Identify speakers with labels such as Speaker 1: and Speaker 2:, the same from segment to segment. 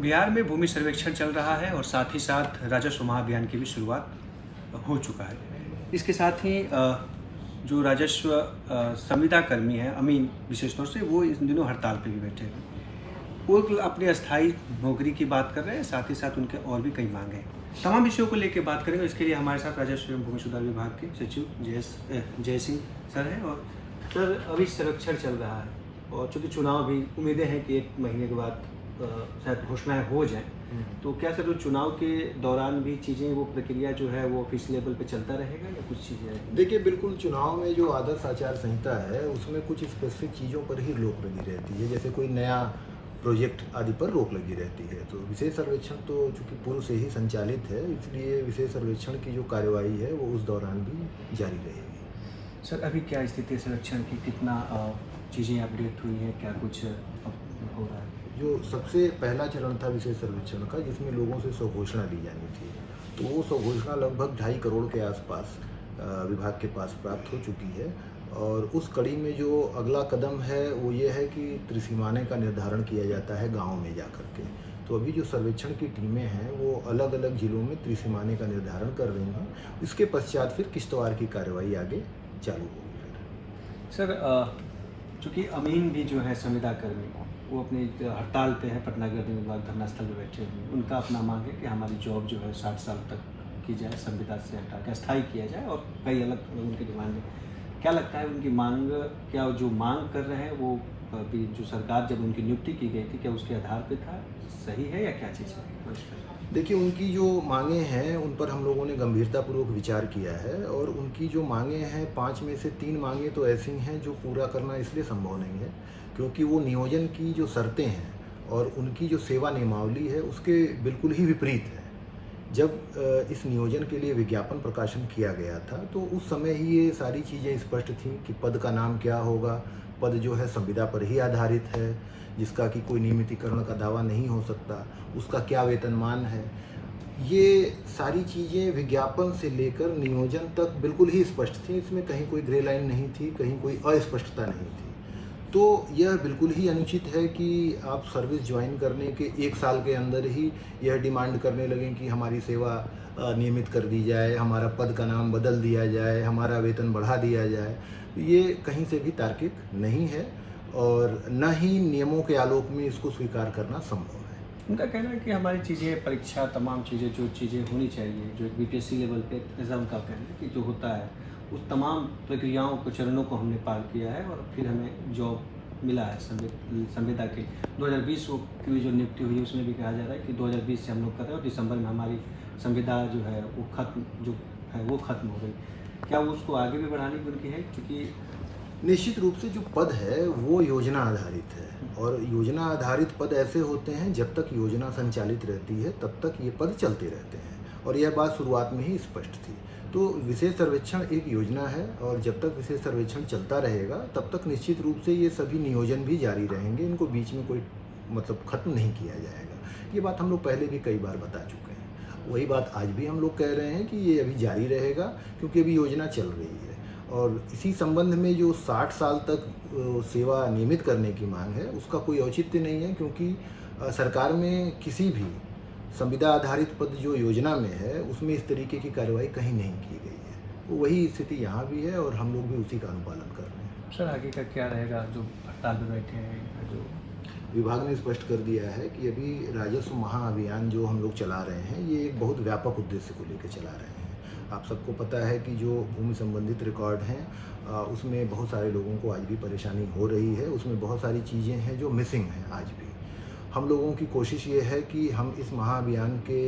Speaker 1: बिहार में भूमि सर्वेक्षण चल रहा है और साथ ही साथ राजस्व महाअभियान की भी शुरुआत हो चुका है। इसके साथ ही जो राजस्व संविदा कर्मी हैं अमीन विशेष तौर से, वो इन दिनों हड़ताल पे भी बैठे हैं। वो अपनी अस्थायी नौकरी की बात कर रहे हैं, साथ ही साथ उनके और भी कई मांग हैं। तमाम विषयों को लेकर बात करेंगे। इसके लिए हमारे साथ राजस्व एवं भूमि सुधार विभाग के सचिव जय सिंह सर हैं। और सर, अभी सर्वेक्षण चल रहा है और चूँकि चुनाव भी उम्मीदें हैं कि 1 महीने के बाद शायद घोषणाएं हो जाएं, तो क्या सर चुनाव के दौरान भी चीज़ें, वो प्रक्रिया जो है वो ऑफिस लेवल पे चलता रहेगा या कुछ चीज़ें?
Speaker 2: देखिए, बिल्कुल चुनाव में जो आदर्श आचार संहिता है उसमें कुछ स्पेसिफिक चीज़ों पर ही रोक लगी रहती है, जैसे कोई नया प्रोजेक्ट आदि पर रोक लगी रहती है। तो विशेष सर्वेक्षण तो चूँकि पूर्व से ही संचालित है, इसलिए विशेष सर्वेक्षण की जो कार्यवाही है वो उस दौरान भी जारी रहेगी।
Speaker 1: सर, अभी क्या स्थिति है सर्वेक्षण की? कितना चीज़ें अपडेट हुई हैं? क्या कुछ अब हो रहा है?
Speaker 2: जो सबसे पहला चरण था विशेष सर्वेक्षण का, जिसमें लोगों से स्वघोषणा ली जानी थी, तो वो स्वघोषणा लगभग 2.5 करोड़ के आसपास विभाग के पास प्राप्त हो चुकी है। और उस कड़ी में जो अगला कदम है वो ये है कि त्रिसीमाने का निर्धारण किया जाता है गाँव में जा कर के। तो अभी जो सर्वेक्षण की टीमें हैं वो अलग अलग जिलों में त्रिसीमाने का निर्धारण कर रही हैं। इसके पश्चात फिर किश्तवार की कार्रवाई आगे चालू होगी।
Speaker 1: सर, चूँकि अमीन भी जो है संविदा कर्मी, वो अपनी हड़ताल पे है, पटना गृह विभाग धरना स्थल पर बैठे हुए हैं। उनका अपना मांग है कि हमारी जॉब जो है 60 साल तक की जाए, संविदा से हटा के अस्थायी किया जाए, और कई अलग उनकी डिमांड है। क्या लगता है उनकी मांग, क्या जो मांग कर रहे हैं वो अभी जो सरकार जब उनकी नियुक्ति की गई थी, क्या उसके आधार पे था, सही है या क्या चीज़ है?
Speaker 2: देखिए, उनकी जो मांगें हैं उन पर हम लोगों ने गंभीरतापूर्वक विचार किया है। और उनकी जो मांगें हैं, 5 में से 3 मांगें तो ऐसी हैं जो पूरा करना इसलिए संभव नहीं है क्योंकि वो नियोजन की जो शर्तें हैं और उनकी जो सेवा नियमावली है उसके बिल्कुल ही विपरीत है। जब इस नियोजन के लिए विज्ञापन प्रकाशन किया गया था तो उस समय ही ये सारी चीज़ें स्पष्ट थीं कि पद का नाम क्या होगा। पद जो है संविदा पर ही आधारित है, जिसका कि कोई नियमितीकरण का दावा नहीं हो सकता, उसका क्या वेतनमान है। ये सारी चीज़ें विज्ञापन से लेकर नियोजन तक बिल्कुल ही स्पष्ट थी, इसमें कहीं कोई ग्रे लाइन नहीं थी, कहीं कोई अस्पष्टता नहीं थी। तो यह बिल्कुल ही अनुचित है कि आप सर्विस ज्वाइन करने के 1 साल के अंदर ही यह डिमांड करने लगें कि हमारी सेवा नियमित कर दी जाए, हमारा पद का नाम बदल दिया जाए, हमारा वेतन बढ़ा दिया जाए। ये कहीं से भी तार्किक नहीं है और न ही नियमों के आलोक में इसको स्वीकार करना संभव है।
Speaker 1: उनका कहना है कि हमारी चीज़ें, परीक्षा, तमाम चीज़ें, जो चीज़ें होनी चाहिए, जो एक बीपीएससी लेवल पे, ऐसा उनका कहना है कि जो होता है उस तमाम प्रक्रियाओं को, चरणों को हमने पार किया है और फिर हमें जॉब मिला है संविदा के। 2020 की जो नियुक्ति हुई उसमें भी कहा जा रहा है कि 2020 से हम लोग कर रहे हैं और दिसंबर में हमारी संविदा जो है वो ख़त्म हो गई। क्या उसको आगे भी बढ़ाने की उनकी है? क्योंकि
Speaker 2: निश्चित रूप से जो पद है वो योजना आधारित है और योजना आधारित पद ऐसे होते हैं, जब तक योजना संचालित रहती है तब तक ये पद चलते रहते हैं और यह बात शुरुआत में ही स्पष्ट थी। तो विशेष सर्वेक्षण एक योजना है और जब तक विशेष सर्वेक्षण चलता रहेगा तब तक निश्चित रूप से ये सभी नियोजन भी जारी रहेंगे, इनको बीच में कोई ख़त्म नहीं किया जाएगा। ये बात हम लोग पहले भी कई बार बता चुके हैं, वही बात आज भी हम लोग कह रहे हैं कि ये अभी जारी रहेगा क्योंकि अभी योजना चल रही है। और इसी संबंध में जो 60 साल तक सेवा नियमित करने की मांग है उसका कोई औचित्य नहीं है क्योंकि सरकार में किसी भी संविदा आधारित पद जो योजना में है उसमें इस तरीके की कार्रवाई कहीं नहीं की गई है। तो वही स्थिति यहाँ भी है और हम लोग भी उसी का अनुपालन कर रहे हैं।
Speaker 1: सर, आगे का क्या रहेगा? जो हड़ताल पे बैठे हैं, जो
Speaker 2: विभाग ने स्पष्ट कर दिया है कि अभी राजस्व महाअभियान जो हम लोग चला रहे हैं ये एक बहुत व्यापक उद्देश्य को लेकर चला रहे हैं। आप सबको पता है कि जो भूमि संबंधित रिकॉर्ड हैं उसमें बहुत सारे लोगों को आज भी परेशानी हो रही है, उसमें बहुत सारी चीज़ें हैं जो मिसिंग हैं आज भी। हम लोगों की कोशिश ये है कि हम इस महाअभियान के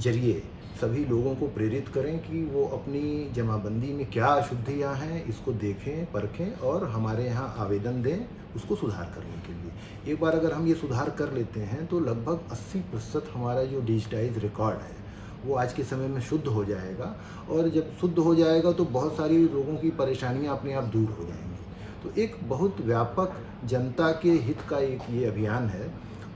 Speaker 2: जरिए सभी लोगों को प्रेरित करें कि वो अपनी जमाबंदी में क्या अशुद्धियाँ हैं इसको देखें, परखें और हमारे यहाँ आवेदन दें उसको सुधार करने के लिए। एक बार अगर हम ये सुधार कर लेते हैं तो लगभग 80% हमारा जो डिजिटाइज रिकॉर्ड है वो आज के समय में शुद्ध हो जाएगा और जब शुद्ध हो जाएगा तो बहुत सारी लोगों की परेशानियां अपने आप दूर हो जाएंगी। तो एक बहुत व्यापक जनता के हित का एक ये अभियान है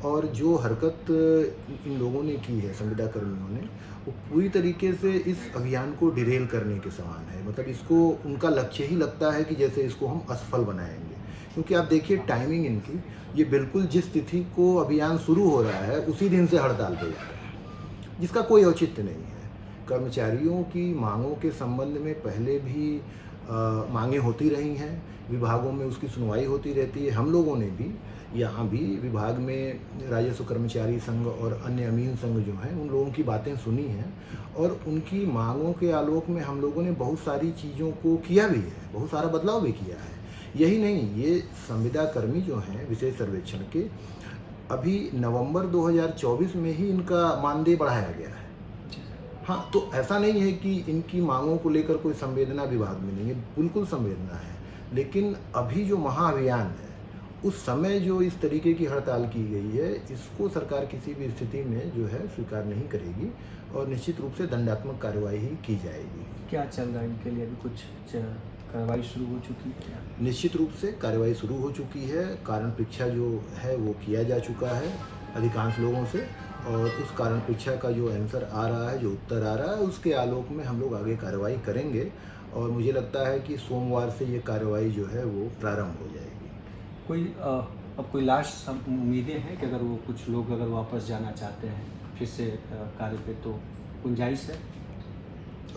Speaker 2: और जो हरकत इन लोगों ने की है, संविदा कर्मियों ने, वो पूरी तरीके से इस अभियान को डिरेल करने के समान है। मतलब इसको उनका लक्ष्य ही लगता है कि जैसे इसको हम असफल बनाएंगे। क्योंकि आप देखिए टाइमिंग इनकी, ये बिल्कुल जिस तिथि को अभियान शुरू हो रहा है उसी दिन से हड़ताल पे जा रहा है, जिसका कोई औचित्य नहीं है। कर्मचारियों की मांगों के संबंध में पहले भी मांगें होती रही हैं, विभागों में उसकी सुनवाई होती रहती है। हम लोगों ने भी यहाँ भी विभाग में राजस्व कर्मचारी संघ और अन्य अमीन संघ जो हैं उन लोगों की बातें सुनी हैं और उनकी मांगों के आलोक में हम लोगों ने बहुत सारी चीज़ों को किया भी है, बहुत सारा बदलाव भी किया है। यही नहीं, ये संविदा कर्मी जो हैं विशेष सर्वेक्षण के, अभी नवंबर 2024 में ही इनका मानदेय बढ़ाया गया है। हाँ, तो ऐसा नहीं है कि इनकी मांगों को लेकर कोई संवेदना विभाग में नहीं है, बिल्कुल संवेदना है। लेकिन अभी जो महाअभियान है उस समय जो इस तरीके की हड़ताल की गई है, इसको सरकार किसी भी स्थिति में जो है स्वीकार नहीं करेगी और निश्चित रूप से दंडात्मक कार्रवाई ही की जाएगी।
Speaker 1: क्या चल रहा है इनके लिए? अभी कुछ कार्रवाई शुरू हो चुकी है?
Speaker 2: निश्चित रूप से कार्रवाई शुरू हो चुकी है। कारण परीक्षा जो है वो किया जा चुका है अधिकांश लोगों से, और उस कारण परीक्षा का जो आंसर आ रहा है, जो उत्तर आ रहा है, उसके आलोक में हम लोग आगे कार्रवाई करेंगे और मुझे लगता है कि सोमवार से ये कार्रवाई जो है वो प्रारंभ हो जाएगी।
Speaker 1: अब कोई लास्ट उम्मीदें हैं कि अगर वो कुछ लोग अगर वापस जाना चाहते हैं फिर से कार्य पे, तो गुंजाइश है?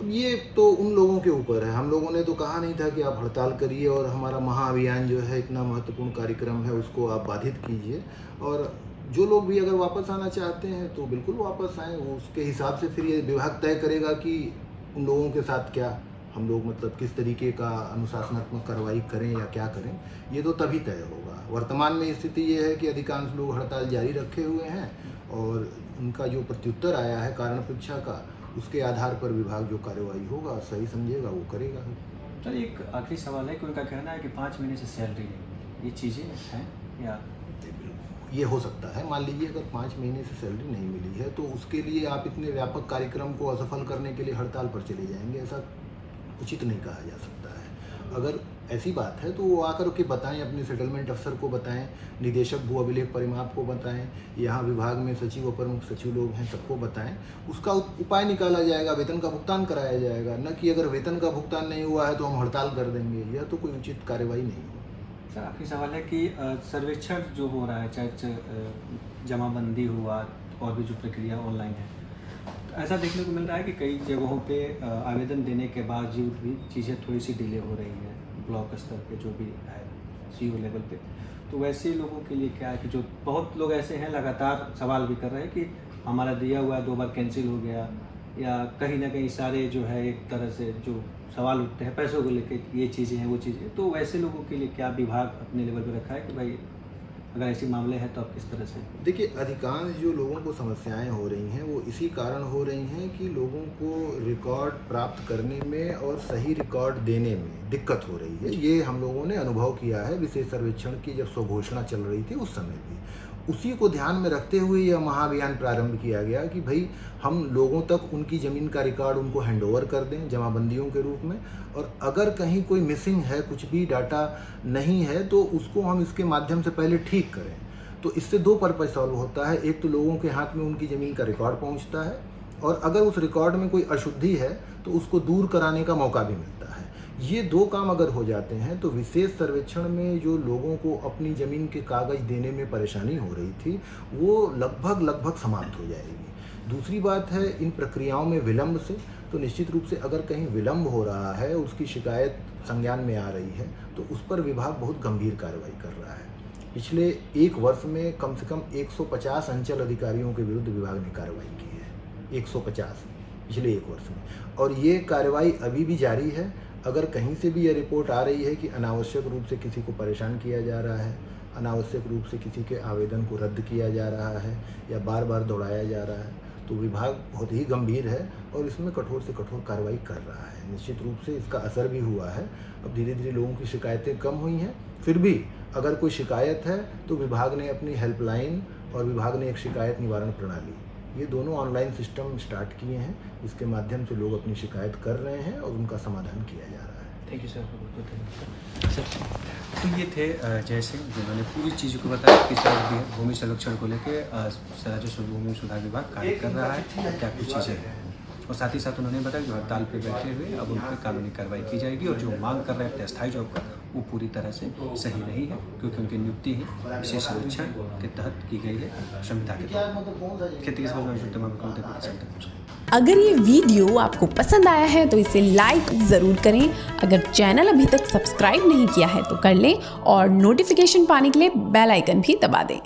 Speaker 2: अब ये तो उन लोगों के ऊपर है। हम लोगों ने तो कहा नहीं था कि आप हड़ताल करिए और हमारा महाअभियान जो है इतना महत्वपूर्ण कार्यक्रम है उसको आप बाधित कीजिए। और जो लोग भी अगर वापस आना चाहते हैं तो बिल्कुल वापस आएँ, वो उसके हिसाब से फिर ये विभाग तय करेगा कि उन लोगों के साथ क्या हम लोग मतलब किस तरीके का अनुशासनात्मक कार्रवाई करें या क्या करें, ये तो तभी तय होगा। वर्तमान में स्थिति ये है कि अधिकांश लोग हड़ताल जारी रखे हुए हैं और उनका जो प्रत्युत्तर आया है कारण परीक्षा का, उसके आधार पर विभाग जो कार्रवाई होगा सही समझेगा वो करेगा।
Speaker 1: सर, एक आखिरी सवाल है कि उनका कहना है कि 5 महीने से सैलरी नहीं, ये चीज़ें हैं या?
Speaker 2: ये हो सकता है। मान लीजिए अगर 5 महीने से सैलरी नहीं मिली है तो उसके लिए आप इतने व्यापक कार्यक्रम को असफल करने के लिए हड़ताल पर चले जाएंगे, ऐसा उचित नहीं कहा जा सकता है। अगर ऐसी बात है तो वो आकर के बताएं, अपने सेटलमेंट अफसर को बताएं, निदेशक भू अभिलेख परिमाप को बताएं, यहाँ विभाग में सचिव और प्रमुख सचिव लोग हैं सबको बताएं, उसका उपाय निकाला जाएगा, वेतन का भुगतान कराया जाएगा। न कि अगर वेतन का भुगतान नहीं हुआ है तो हम हड़ताल कर देंगे, यह तो कोई उचित कार्रवाई नहीं हो।
Speaker 1: सर, आखिरी सवाल है कि सर्वेक्षण जो हो रहा है, चाहे जमाबंदी हुआ और भी जो प्रक्रिया ऑनलाइन है, तो ऐसा देखने को मिल रहा है कि कई जगहों पे आवेदन देने के बावजूद भी चीज़ें थोड़ी सी डिले हो रही हैं ब्लॉक स्तर पे जो भी है, सीओ लेवल पे। तो वैसे लोगों के लिए क्या है कि जो बहुत लोग ऐसे हैं लगातार सवाल भी कर रहे हैं कि हमारा दिया हुआ 2 बार कैंसिल हो गया, या कहीं ना कहीं सारे जो है एक तरह से जो सवाल उठते हैं पैसों को लेकर, ये चीज़ें हैं वो चीज़ें, तो वैसे लोगों के लिए क्या विभाग अपने लेवल पर रखा है कि भाई अगर ऐसे मामले हैं तो आप किस तरह से?
Speaker 2: देखिए, अधिकांश जो लोगों को समस्याएं हो रही हैं वो इसी कारण हो रही हैं कि लोगों को रिकॉर्ड प्राप्त करने में और सही रिकॉर्ड देने में दिक्कत हो रही है। ये हम लोगों ने अनुभव किया है विशेष सर्वेक्षण की जब स्वघोषणा चल रही थी उस समय भी। उसी को ध्यान में रखते हुए यह महाअभियान प्रारंभ किया गया कि भाई हम लोगों तक उनकी ज़मीन का रिकॉर्ड उनको हैंडओवर कर दें जमाबंदियों के रूप में, और अगर कहीं कोई मिसिंग है, कुछ भी डाटा नहीं है, तो उसको हम इसके माध्यम से पहले ठीक करें। तो इससे 2 पर्पज सॉल्व होता है। एक तो लोगों के हाथ में उनकी ज़मीन का रिकॉर्ड पहुंचता है, और अगर उस रिकॉर्ड में कोई अशुद्धि है तो उसको दूर कराने का मौका भी मिलता है। ये 2 काम अगर हो जाते हैं तो विशेष सर्वेक्षण में जो लोगों को अपनी ज़मीन के कागज़ देने में परेशानी हो रही थी वो लगभग समाप्त हो जाएगी। दूसरी बात है, इन प्रक्रियाओं में विलंब से, तो निश्चित रूप से अगर कहीं विलंब हो रहा है, उसकी शिकायत संज्ञान में आ रही है, तो उस पर विभाग बहुत गंभीर कार्रवाई कर रहा है। पिछले 1 वर्ष में कम से कम 150 अंचल अधिकारियों के विरुद्ध विभाग ने कार्रवाई की है, 150 पिछले 1 वर्ष में, और ये कार्रवाई अभी भी जारी है। अगर कहीं से भी यह रिपोर्ट आ रही है कि अनावश्यक रूप से किसी को परेशान किया जा रहा है, अनावश्यक रूप से किसी के आवेदन को रद्द किया जा रहा है या बार बार दौड़ाया जा रहा है, तो विभाग बहुत ही गंभीर है और इसमें कठोर से कठोर कार्रवाई कर रहा है। निश्चित रूप से इसका असर भी हुआ है। अब धीरे धीरे लोगों की शिकायतें कम हुई हैं, फिर भी अगर कोई शिकायत है तो विभाग ने अपनी हेल्पलाइन और विभाग ने एक शिकायत निवारण प्रणाली, ये दोनों ऑनलाइन सिस्टम स्टार्ट किए हैं, इसके माध्यम से लोग अपनी शिकायत कर रहे हैं और उनका समाधान किया जा रहा है।
Speaker 1: थैंक यू सर, बहुत धन्यवाद सर। तो ये थे जय सिंह, जिन्होंने पूरी चीज़ों को बताया किस तरह भूमि सर्वेक्षण को लेकर राजस्व भूमि सुधार विभाग कार्य कर रहा है, क्या कुछ चीज़ें हैं, और साथ ही साथ उन्होंने बताया जो हड़ताल पर बैठे हुए अब उन पर कानूनी कार्रवाई की जाएगी और जो मांग कर रहे हैं अस्थायी जॉब का वो पूरी तरह से सही नहीं है, क्योंकि उनकी नियुक्ति ही विशेष सुरक्षा के तहत की गई है संविधा के तहत। खेती के
Speaker 3: अगर ये वीडियो आपको पसंद आया है तो इसे लाइक ज़रूर करें। अगर चैनल अभी तक सब्सक्राइब नहीं किया है तो कर लें और नोटिफिकेशन पाने के लिए बेल आइकन भी दबा दें।